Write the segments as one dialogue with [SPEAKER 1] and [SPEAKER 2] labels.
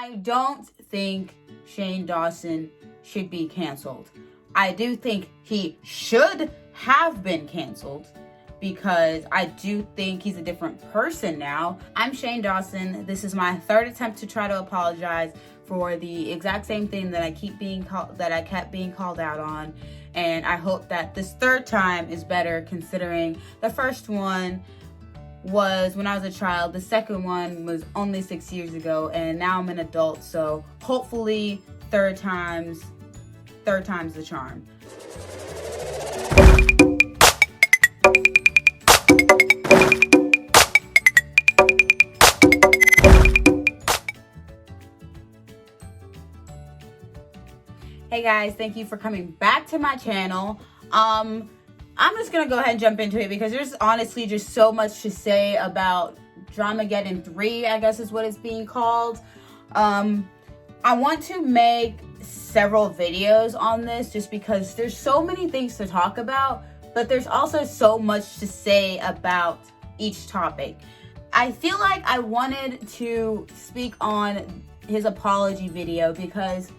[SPEAKER 1] I don't think Shane Dawson should be canceled. I do think he should have been canceled because I do think he's a different person now. I'm Shane Dawson. This is my third attempt to try to apologize for the exact same thing that I kept being called out on. And I hope that this third time is better, considering the first one was when I was a child. The second one was only 6 years ago, and now I'm an adult. So hopefully third time's the charm. Hey guys, thank you for coming back to my channel. I'm just gonna go ahead and jump into it because there's honestly just so much to say about Dramageddon 3, I guess is what it's being called. I want to make several videos on this just because there's so many things to talk about, but there's also so much to say about each topic. I feel like I wanted to speak on his apology video because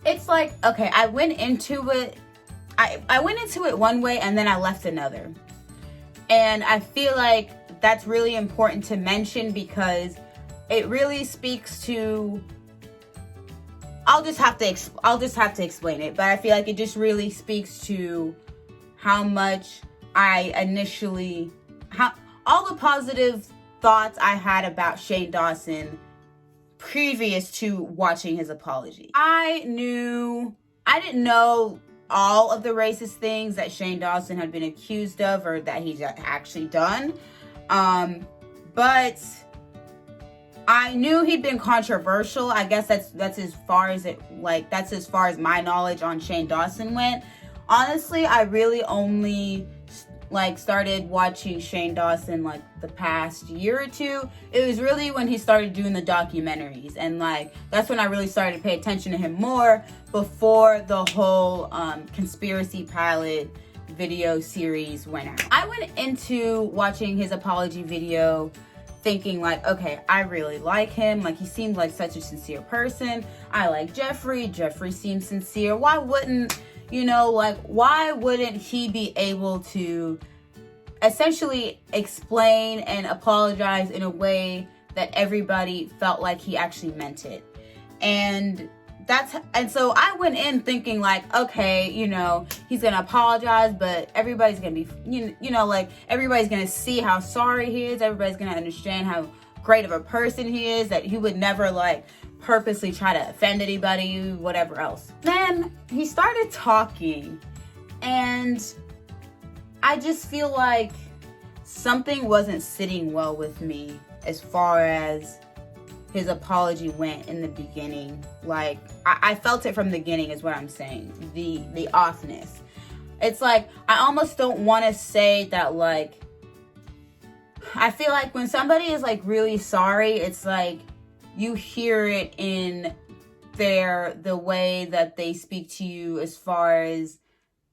[SPEAKER 1] it's like, okay, I went into it one way and then I left another. And I feel like that's really important to mention because it really speaks to, I'll just have to explain it, but I feel like it just really speaks to how much all the positive thoughts I had about Shane Dawson previous to watching his apology. I didn't know all of the racist things that Shane Dawson had been accused of or that he's actually done. But I knew he'd been controversial. I guess that's as far as my knowledge on Shane Dawson went. Honestly, I really only started watching Shane Dawson the past year or two. It was really when he started doing the documentaries, and that's when I really started to pay attention to him more, before the whole conspiracy pilot video series went out. I went into watching his apology video thinking okay, I really like him. He seemed like such a sincere person. I like Jeffrey seems sincere. Why wouldn't he be able to essentially explain and apologize in a way that everybody felt like he actually meant it? And so I went in thinking okay, he's gonna apologize, but everybody's gonna be, everybody's gonna see how sorry he is. Everybody's gonna understand how great of a person he is, that he would never purposely try to offend anybody, whatever else. Then he started talking, and I just feel like something wasn't sitting well with me as far as his apology went in the beginning. I felt it from the beginning is what I'm saying. The offness. It's I almost don't want to say that I feel like when somebody is really sorry, it's you hear it in the way that they speak to you as far as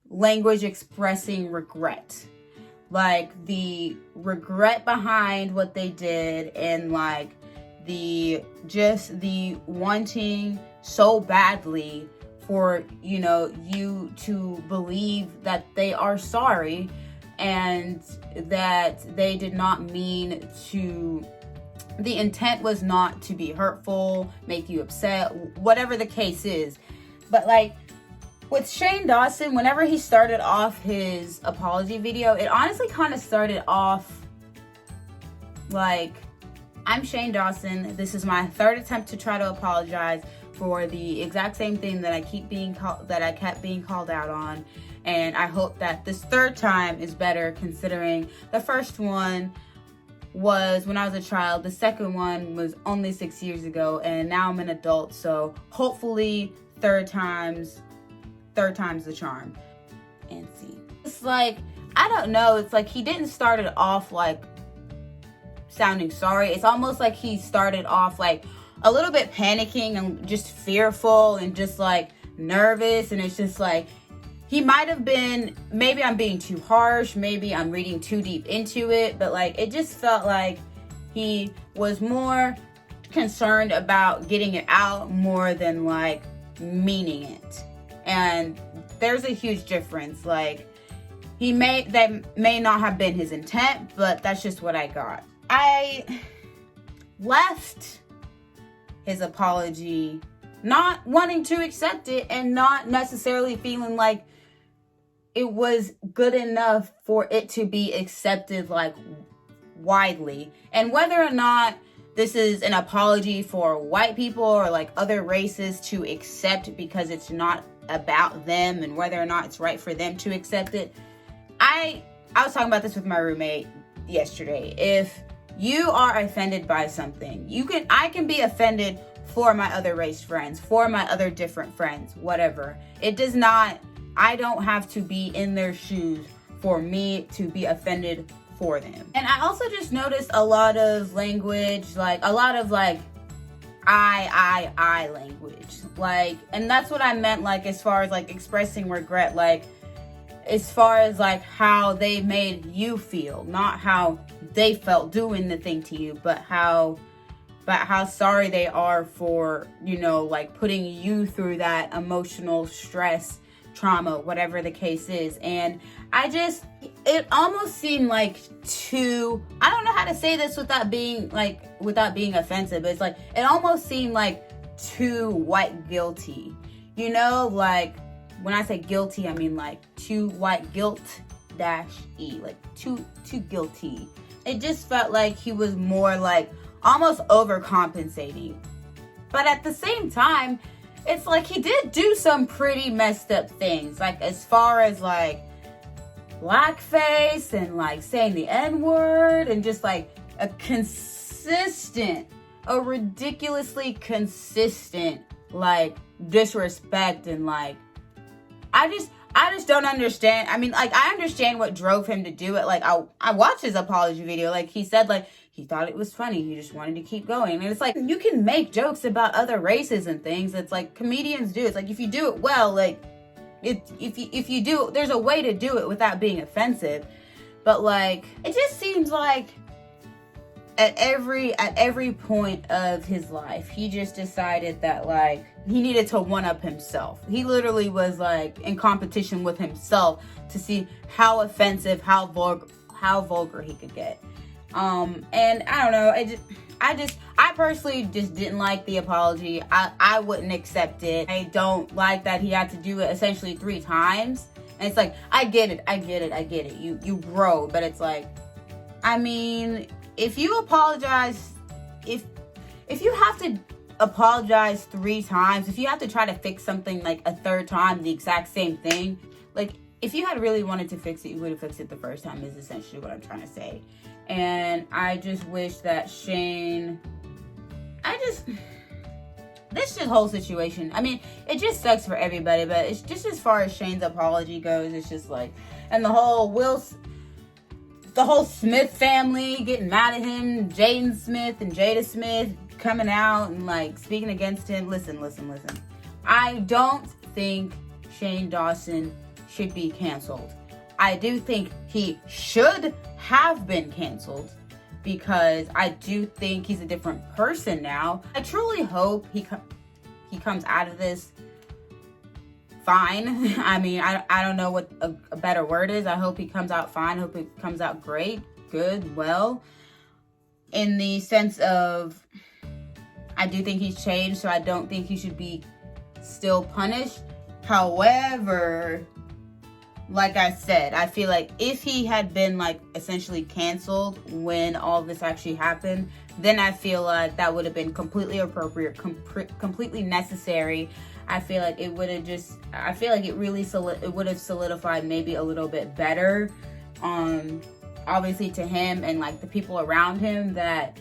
[SPEAKER 1] language expressing regret. The regret behind what they did, and the wanting so badly for you to believe that they are sorry and that they did not mean to, the intent was not to be hurtful, make you upset, whatever the case is. But with Shane Dawson, whenever he started off his apology video, it honestly kind of started off I'm Shane Dawson. This is my third attempt to try to apologize for the exact same thing that I kept being called out on. And I hope that this third time is better, considering the first one was when I was a child. The second one was only 6 years ago, and now I'm an adult. So hopefully third time's the charm. And see, it's I don't know. It's he didn't start it off sounding sorry. It's almost he started off a little bit panicking and just fearful and just nervous. And it's just he might have been, maybe I'm being too harsh, maybe I'm reading too deep into it, but it just felt he was more concerned about getting it out more than like meaning it. And there's a huge difference. Like, that may not have been his intent, but that's just what I got. I left his apology not wanting to accept it and not necessarily feeling like it was good enough for it to be accepted like widely. And whether or not this is an apology for white people or like other races to accept because it's not about them, and whether or not it's right for them to accept it. I was talking about this with my roommate yesterday. If you are offended by something, I can be offended for my other race friends, for my other different friends, whatever. I don't have to be in their shoes for me to be offended for them. And I also just noticed a lot of language, like a lot of like I language. Like, and that's what I meant, like, as far as like expressing regret, like as far as like how they made you feel, not how they felt doing the thing to you, but how sorry they are for, you know, like putting you through that emotional stress, trauma, whatever the case is. And it almost seemed like I don't know how to say this without being offensive, but it's like, it almost seemed like too white guilty, you know, like when I say guilty, I mean like too white guilt -e, like too guilty. It just felt like he was more like almost overcompensating. But at the same time, it's like he did do some pretty messed up things, like as far as like blackface and like saying the N-word and just like a ridiculously consistent like disrespect. And like I just don't understand. I mean, like, I understand what drove him to do it. Like, I watched his apology video. Like, he said, like, he thought it was funny. He just wanted to keep going. And it's like, you can make jokes about other races and things. It's like comedians do. It's like, if you do it well, like, if you do, there's a way to do it without being offensive. But, like, it just seems like at every point of his life, he just decided that, like, he needed to one-up himself. He literally was like in competition with himself to see how offensive, how vulgar he could get. And I don't know. I personally just didn't like the apology. I wouldn't accept it. I don't like that he had to do it essentially 3 times. And it's like, I get it. You grow, but it's like, I mean, if you apologize, if you have to apologize 3 times, if you have to try to fix something like a 3rd time, the exact same thing, like, if you had really wanted to fix it, you would have fixed it the first time, is essentially what I'm trying to say. And I just wish that Shane, this whole situation, I mean, it just sucks for everybody, but it's just as far as Shane's apology goes, it's just like, and the whole Smith family getting mad at him, Jaden Smith and Jada Smith coming out and like speaking against him. Listen. I don't think Shane Dawson should be canceled. I do think he should have been canceled because I do think he's a different person now. I truly hope he comes out of this fine. I mean, I don't know what a better word is. I hope he comes out fine. I hope he comes out great, good, well, in the sense of, I do think he's changed, so I don't think he should be still punished. However, like I said, I feel like if he had been like essentially canceled when all this actually happened, then I feel like that would have been completely appropriate, completely necessary. I feel like it would have it would have solidified maybe a little bit better, obviously to him and like the people around him, that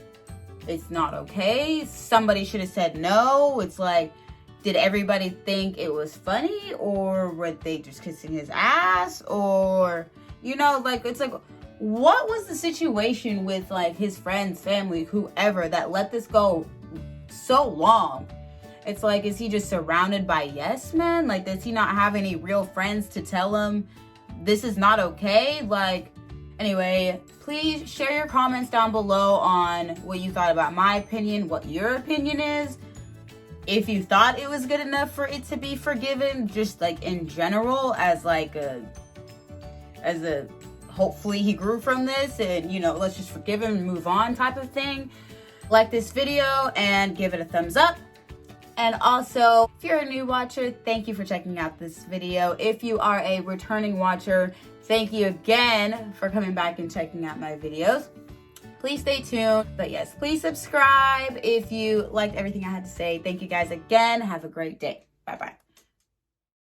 [SPEAKER 1] it's not okay. Somebody should have said no. It's like, did everybody think it was funny, or were they just kissing his ass? Or, you know, like, it's like, what was the situation with like his friends, family, whoever, that let this go so long? It's like, is he just surrounded by yes men? Like, does he not have any real friends to tell him this is not okay? Like, anyway, please please share your comments down below on what you thought about my opinion, what your opinion is. If you thought it was good enough for it to be forgiven, just like in general, as a hopefully he grew from this and, you know, let's just forgive him and move on type of thing. Like this video and give it a thumbs up. And also, if you're a new watcher, thank you for checking out this video. If you are a returning watcher, thank you again for coming back and checking out my videos. Please stay tuned. But yes, please subscribe if you liked everything I had to say. Thank you guys again. Have a great day. Bye-bye.